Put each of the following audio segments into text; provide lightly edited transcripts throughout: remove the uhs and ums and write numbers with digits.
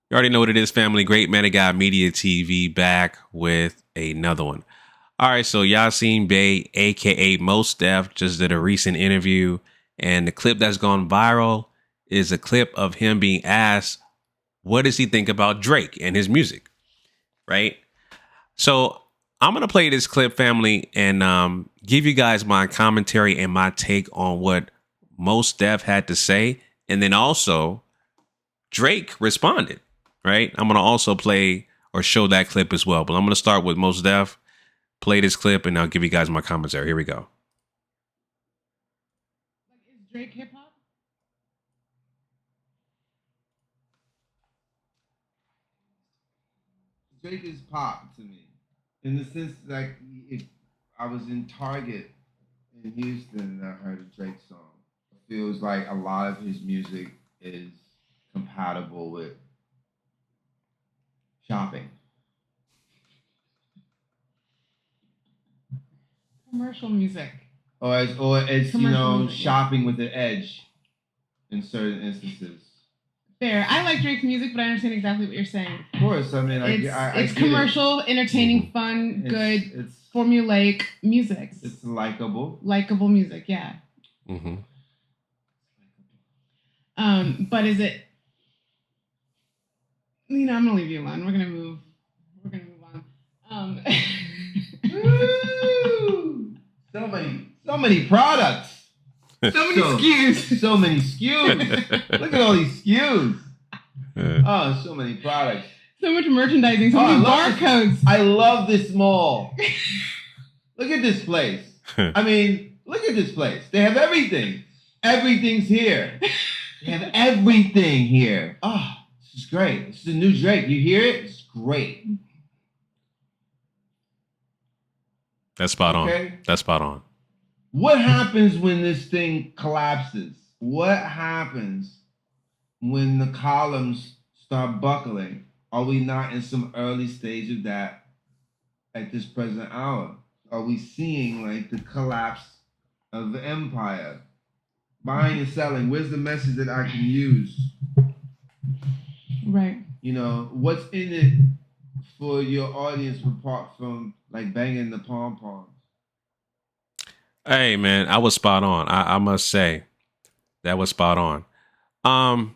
You already know what it is, family. Great Man of God Media TV back with another one. All right, so Yasin Bey, aka Mos Def, just did a recent interview, and the clip that's gone viral is a clip of him being asked, what does he think about Drake and his music, right? So I'm going to play this clip, family, and give you guys my commentary and my take on what Mos Def had to say. And then also Drake responded, right? I'm going to also play or show that clip as well. But I'm going to start with Mos Def, play this clip, and I'll give you guys my commentary. Here we go. Is Drake hip hop? Drake is pop to me, in the sense like if I was in Target in Houston and I heard a Drake song, it feels like a lot of his music is compatible with shopping. Commercial music. Or it's Commercial music, shopping with an edge in certain instances. Fair. I like Drake's music, but I understand exactly what you're saying. Of course, I mean, it's commercial, entertaining, fun, good, it's formulaic music. It's likable. Likable music, yeah. Mm-hmm. But is it? I'm gonna leave you alone. We're gonna move on. Woo! So many products. So many SKUs. Look at all these SKUs. Oh, so many products. So much merchandising. So many barcodes. I love this mall. Look at this place. I mean, look at this place. They have everything. Everything's here. They have everything here. Oh, this is great. This is the new Drake. You hear it? It's great. That's spot on. That's spot on. What happens when this thing collapses? What happens when the columns start buckling? Are we not in some early stage of that at this present hour? Are we seeing like the collapse of the empire? Buying and selling, where's the message that I can use? Right. What's in it for your audience apart from like banging the pom-poms? Hey, man, I was spot on. I must say that was spot on.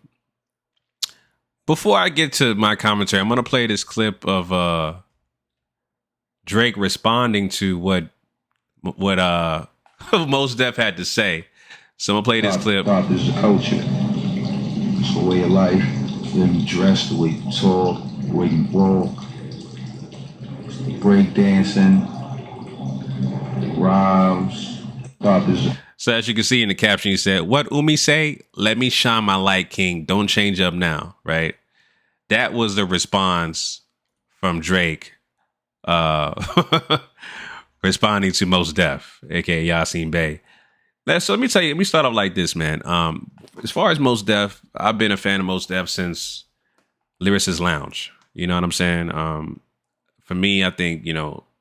Before I get to my commentary, I'm going to play this clip of Drake responding to what Mos Def had to say. So I'm going to play this clip. Hip-hop is a culture. It's a way of life. The way you dress, the way you talk, the way you walk. Break dancing, rhymes. So as you can see in the caption, he said, what Umi say? Let me shine my light, King. Don't change up now, right? That was the response from Drake responding to Mos Def, aka Yasin Bey. So let me tell you, let me start off like this, man. As far as Mos Def, I've been a fan of Mos Def since Lyricist Lounge. You know what I'm saying? For me, I think,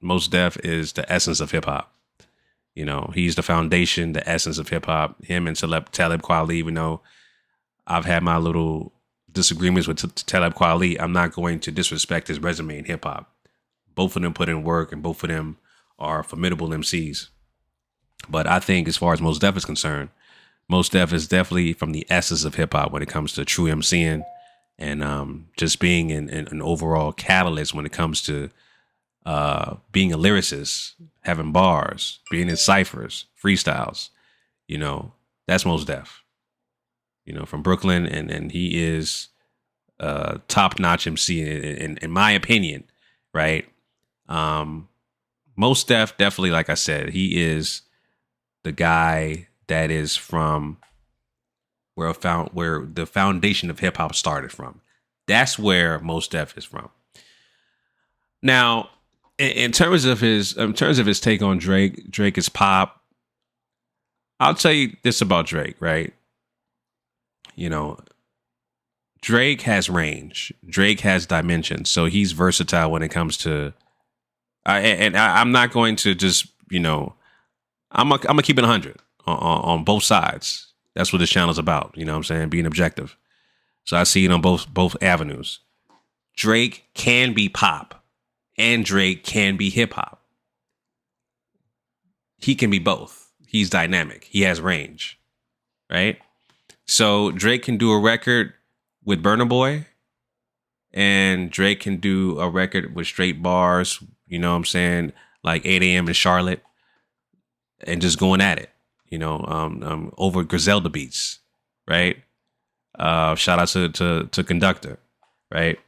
Mos Def is the essence of hip hop. He's the foundation, the essence of hip hop. Him and Talib Kweli, even though I've had my little disagreements with Talib Kweli, I'm not going to disrespect his resume in hip hop. Both of them put in work, and both of them are formidable MCs. But I think as far as Mos Def is concerned, Mos Def is definitely from the essence of hip hop when it comes to true MCing and just being an overall catalyst when it comes to being a lyricist, having bars, being in ciphers, freestyles. That's Mos Def. From Brooklyn, and he is top-notch MC in my opinion, right? Mos Def, definitely, like I said, he is the guy that is from where the foundation of hip hop started from. That's where Mos Def is from. Now, in terms of his take on Drake is pop. I'll tell you this about Drake, right? Drake has range. Drake has dimension. So he's versatile when it comes to. I'm not going to just I'm gonna keep it 100 on both sides. That's what this channel is about. You know what I'm saying? Being objective. So I see it on both avenues. Drake can be pop and Drake can be hip hop. He can be both. He's dynamic. He has range, right? So Drake can do a record with Burna Boy, and Drake can do a record with straight bars, you know what I'm saying, like 8 a.m. in Charlotte, and just going at it, over Griselda beats, right? Shout out to Conductor, right?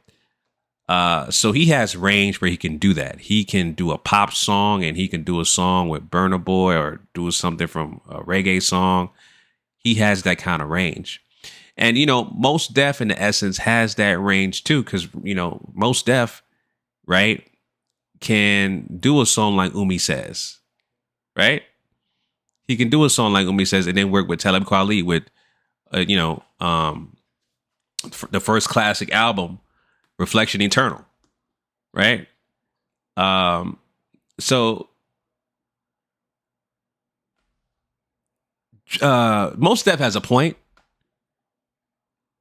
So he has range where he can do that. He can do a pop song and he can do a song with Burna Boy or do something from a reggae song. He has that kind of range. And, Mos Def in the essence has that range too. Cause, Mos Def, right, can do a song like Umi Says, right? He can do a song like Umi Says and then work with Talib Kweli with, the first classic album, Reflection Eternal, right? So Mos Def has a point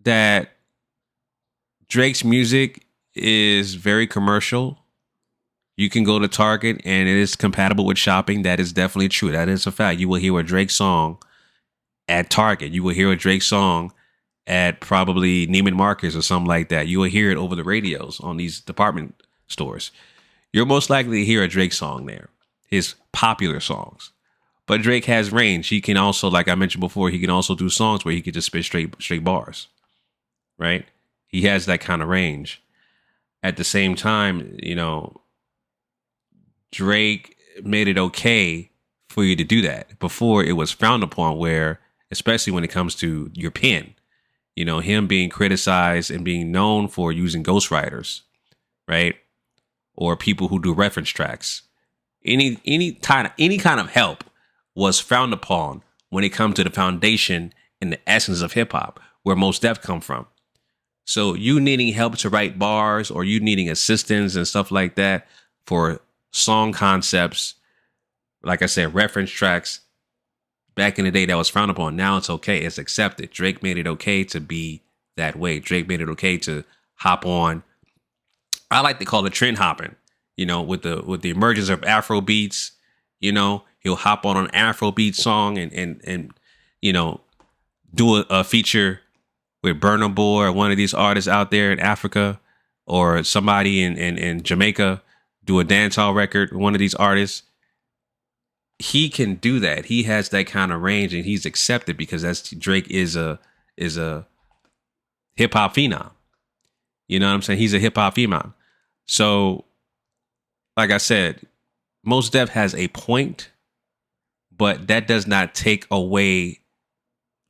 that Drake's music is very commercial. You can go to Target and it is compatible with shopping. That is definitely true. That is a fact. You will hear a Drake song at Target. You will hear a Drake song at probably Neiman Marcus or something like that. You will hear it over the radios on these department stores. You're most likely to hear a Drake song there, his popular songs. But Drake has range. He can also, like I mentioned before, he can also do songs where he could just spit straight bars, right? He has that kind of range. At the same time, Drake made it okay for you to do that. Before, it was frowned upon, where, especially when it comes to your pen, him being criticized and being known for using ghostwriters, right? Or people who do reference tracks. Any kind of help was frowned upon when it comes to the foundation and the essence of hip hop, where Mos Def come from. So you needing help to write bars or you needing assistance and stuff like that for song concepts, like I said, reference tracks, back in the day that was frowned upon. Now it's okay. It's accepted. Drake made it okay to be that way. Drake made it okay to hop on. I like to call it trend hopping, with the emergence of Afro beats, he'll hop on an Afro beat song and do a feature with Burna Boy or one of these artists out there in Africa, or somebody in Jamaica, do a dancehall record with one of these artists. He can do that. He has that kind of range, and he's accepted because Drake is a hip hop phenom. You know what I'm saying? He's a hip hop phenom. So, like I said, Mos Def has a point, but that does not take away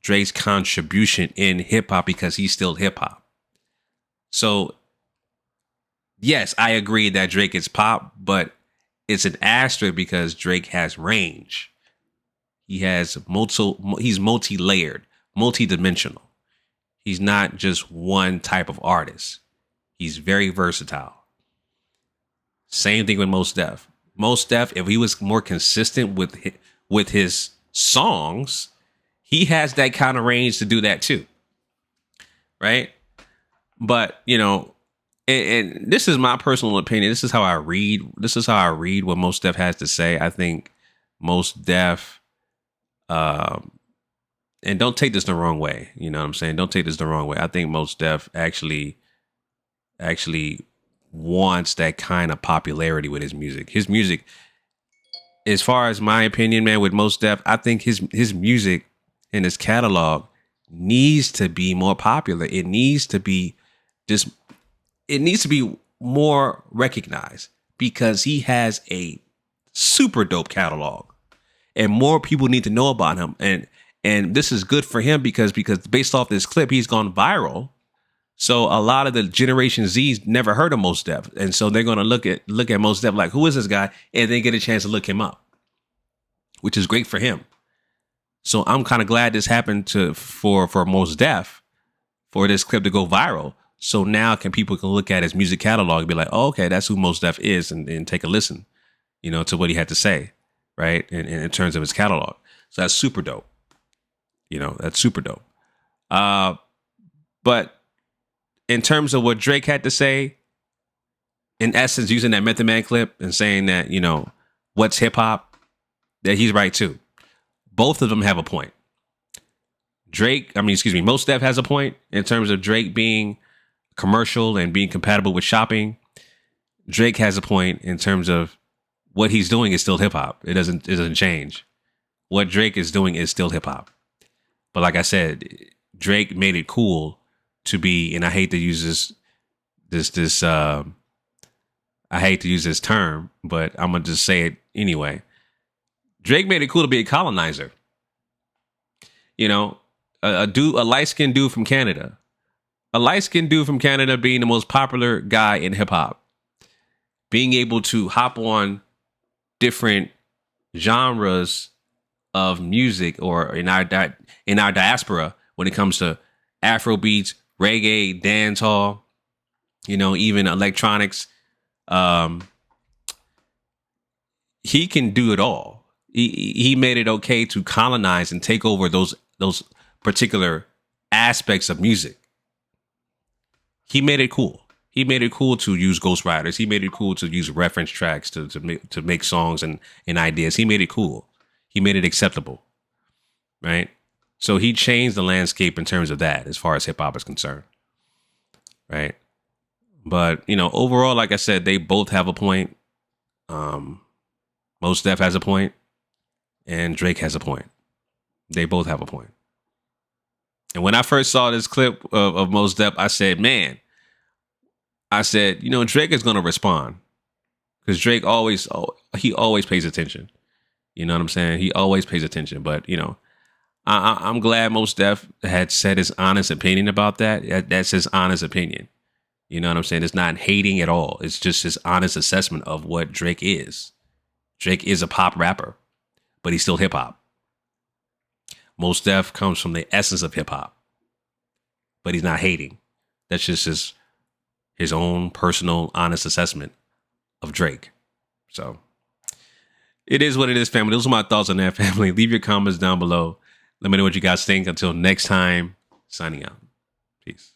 Drake's contribution in hip hop because he's still hip hop. So, yes, I agree that Drake is pop, but it's an asterisk because Drake has range. He's multi-layered, multi-dimensional. He's not just one type of artist. He's very versatile. Same thing with Mos Def. Mos Def, if he was more consistent with his songs, he has that kind of range to do that too. Right? But, and this is my personal opinion. This is how I read what Mos Def has to say. I think Mos Def, and don't take this the wrong way. You know what I'm saying? Don't take this the wrong way. I think Mos Def actually wants that kind of popularity with his music. His music, as far as my opinion, man, with Mos Def, I think his music and his catalog needs to be more popular. It needs to be more recognized because he has a super dope catalog and more people need to know about him. And this is good for him because based off this clip, he's gone viral. So a lot of the Generation Z's never heard of Mos Def. And so they're going to look at Mos Def like, who is this guy? And they get a chance to look him up, which is great for him. So I'm kind of glad this happened for Mos Def, for this clip to go viral. So now people can look at his music catalog and be like, oh, okay, that's who Mos Def is, and take a listen, to what he had to say, right? In terms of his catalog. So that's super dope. That's super dope. But in terms of what Drake had to say, in essence, using that Method Man clip and saying that, you know, what's hip hop, that he's right too. Both of them have a point. Mos Def has a point in terms of Drake being commercial and being compatible with shopping. Drake has a point in terms of what he's doing is still hip hop. It doesn't change. What Drake is doing is still hip hop. But like I said, Drake made it cool to be, and I hate to use I hate to use this term, but I'm gonna just say it anyway. Drake made it cool to be a colonizer. You know, a light-skinned dude from Canada. A light-skinned dude from Canada being the most popular guy in hip-hop. Being able to hop on different genres of music, or in our diaspora, when it comes to Afro beats, reggae, dancehall, you know, even electronics. He can do it all. He made it okay to colonize and take over those particular aspects of music. He made it cool. He made it cool to use ghostwriters. He made it cool to use reference tracks to make songs and ideas. He made it cool. He made it acceptable, right? So he changed the landscape in terms of that, as far as hip hop is concerned, right? But, you know, overall, like I said, they both have a point. Mos Def has a point, and Drake has a point. They both have a point. And when I first saw this clip of Mos Def, I said, you know, Drake is going to respond, because Drake always pays attention. You know what I'm saying? He always pays attention. But, you know, I'm glad Mos Def had said his honest opinion about that. That's his honest opinion. You know what I'm saying? It's not hating at all. It's just his honest assessment of what Drake is. Drake is a pop rapper, but he's still hip hop. Mos Def comes from the essence of hip hop, but he's not hating. That's just his own personal, honest assessment of Drake. So it is what it is, family. Those are my thoughts on that, family. Leave your comments down below. Let me know what you guys think. Until next time, signing out. Peace.